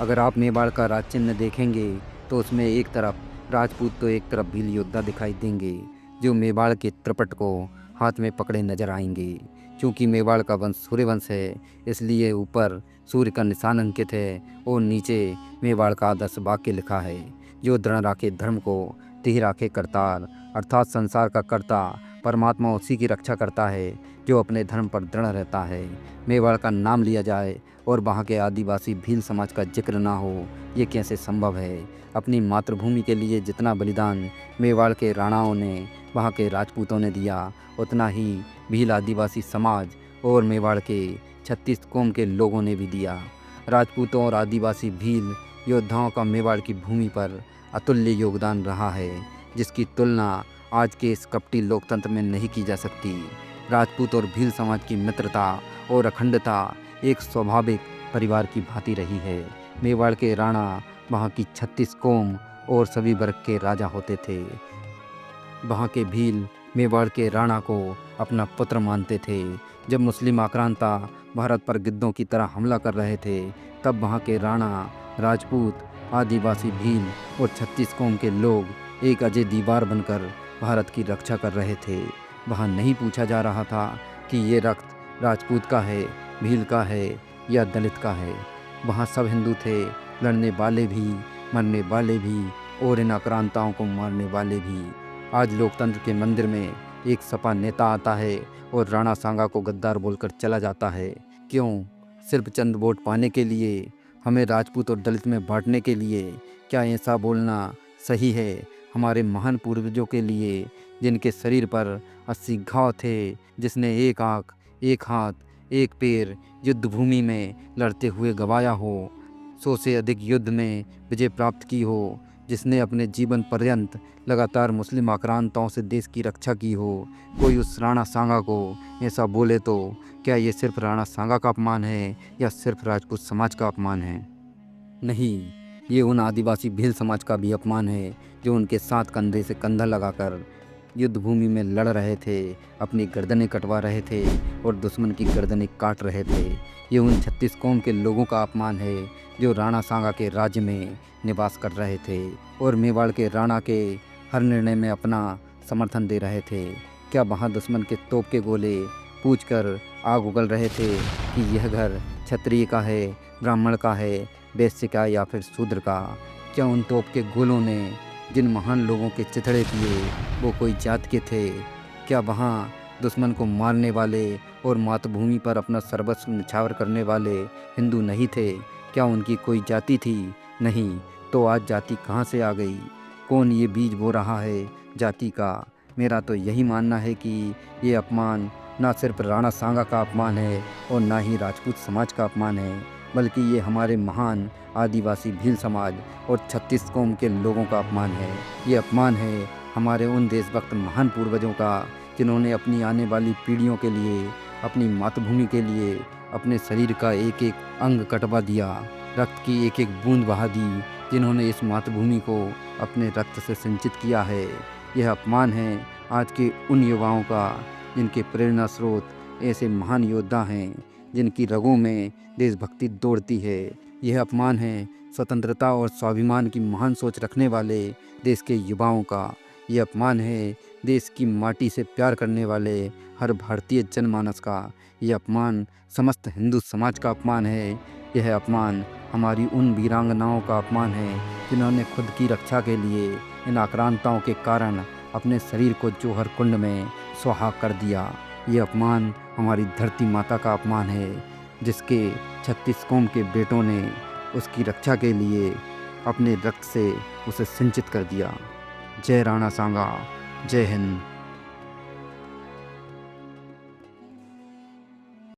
अगर आप मेवाड़ का राज चिन्ह देखेंगे तो उसमें एक तरफ राजपूत तो एक तरफ भील योद्धा दिखाई देंगे जो मेवाड़ के त्रिपट को हाथ में पकड़े नजर आएंगे। क्योंकि मेवाड़ का वंश सूर्यवंश है, इसलिए ऊपर सूर्य का निशान अंकित है और नीचे मेवाड़ का आदर्श वाक्य लिखा है, जो दृढ़ राखे धर्म को, तिह राखे करतार, अर्थात संसार का कर्ता परमात्मा उसी की रक्षा करता है जो अपने धर्म पर दृढ़ रहता है। मेवाड़ का नाम लिया जाए और वहाँ के आदिवासी भील समाज का जिक्र ना हो, ये कैसे संभव है। अपनी मातृभूमि के लिए जितना बलिदान मेवाड़ के राणाओं ने, वहाँ के राजपूतों ने दिया, उतना ही भील आदिवासी समाज और मेवाड़ के 36 कौम के लोगों ने भी दिया। राजपूतों और आदिवासी भील योद्धाओं का मेवाड़ की भूमि पर अतुल्य योगदान रहा है, जिसकी तुलना आज के इस कपटी लोकतंत्र में नहीं की जा सकती। राजपूत और भील समाज की मित्रता और अखंडता एक स्वाभाविक परिवार की भांति रही है। मेवाड़ के राणा वहाँ की 36 कौम और सभी वर्ग के राजा होते थे। वहाँ के भील मेवाड़ के राणा को अपना पुत्र मानते थे। जब मुस्लिम आक्रांता भारत पर गिद्धों की तरह हमला कर रहे थे, तब वहाँ के राणा, राजपूत, आदिवासी भील और 36 कौम के लोग एक अजय दीवार बनकर भारत की रक्षा कर रहे थे। वहाँ नहीं पूछा जा रहा था कि ये रक्त राजपूत का है, भील का है या दलित का है। वहाँ सब हिंदू थे, लड़ने वाले भी, मरने वाले भी और इन आक्रांताओं को मारने वाले भी। आज लोकतंत्र के मंदिर में एक सपा नेता आता है और राणा सांगा को गद्दार बोलकर चला जाता है। क्यों? सिर्फ चंद वोट पाने के लिए, हमें राजपूत और दलित में बांटने के लिए? क्या ऐसा बोलना सही है हमारे महान पूर्वजों के लिए, जिनके शरीर पर 80 घाव थे, जिसने एक आँख, एक हाथ, एक पैर युद्ध भूमि में लड़ते हुए गंवाया हो, 100 से अधिक युद्ध में विजय प्राप्त की हो, जिसने अपने जीवन पर्यंत लगातार मुस्लिम आक्रांताओं से देश की रक्षा की हो। कोई उस राणा सांगा को ऐसा बोले तो क्या ये सिर्फ राणा सांगा का अपमान है या सिर्फ राजपूत समाज का अपमान है? नहीं, ये उन आदिवासी भील समाज का भी अपमान है जो उनके साथ कंधे से कंधा लगाकर युद्ध भूमि में लड़ रहे थे, अपनी गर्दनें कटवा रहे थे और दुश्मन की गर्दनें काट रहे थे। ये उन 36 कौम के लोगों का अपमान है जो राणा सांगा के राज्य में निवास कर रहे थे और मेवाड़ के राणा के हर निर्णय में अपना समर्थन दे रहे थे। क्या वहाँ दुश्मन के तोप के गोले पूछकर आग उगल रहे थे कि यह घर क्षत्रिय का है, ब्राह्मण का है, वैश्य का या फिर शूद्र का? क्या उन तोप के गोलों ने जिन महान लोगों के चिथड़े किए वो कोई जात के थे? क्या वहाँ दुश्मन को मारने वाले और मातृभूमि पर अपना सर्वस्व न्यौछावर करने वाले हिंदू नहीं थे? क्या उनकी कोई जाति थी? नहीं। तो आज जाति कहाँ से आ गई? कौन ये बीज बो रहा है जाति का? मेरा तो यही मानना है कि ये अपमान ना सिर्फ राणा सांगा का अपमान है और ना ही राजपूत समाज का अपमान है, बल्कि ये हमारे महान आदिवासी भील समाज और 36 कौम के लोगों का अपमान है। ये अपमान है हमारे उन देशभक्त महान पूर्वजों का, जिन्होंने अपनी आने वाली पीढ़ियों के लिए, अपनी मातृभूमि के लिए अपने शरीर का एक एक अंग कटवा दिया, रक्त की एक एक बूंद बहा दी, जिन्होंने इस मातृभूमि को अपने रक्त से सिंचित किया है। यह अपमान है आज के उन युवाओं का जिनके प्रेरणा स्रोत ऐसे महान योद्धा हैं, जिनकी रगों में देशभक्ति दौड़ती है। यह अपमान है स्वतंत्रता और स्वाभिमान की महान सोच रखने वाले देश के युवाओं का। यह अपमान है देश की माटी से प्यार करने वाले हर भारतीय जनमानस का। यह अपमान समस्त हिंदू समाज का अपमान है। यह अपमान हमारी उन वीरांगनाओं का अपमान है जिन्होंने खुद की रक्षा के लिए इन आक्रांताओं के कारण अपने शरीर को जौहर कुंड में सुहा कर दिया। ये अपमान हमारी धरती माता का अपमान है, जिसके 36 कौम के बेटों ने उसकी रक्षा के लिए अपने रक्त से उसे सिंचित कर दिया। जय राणा सांगा, जय हिंद।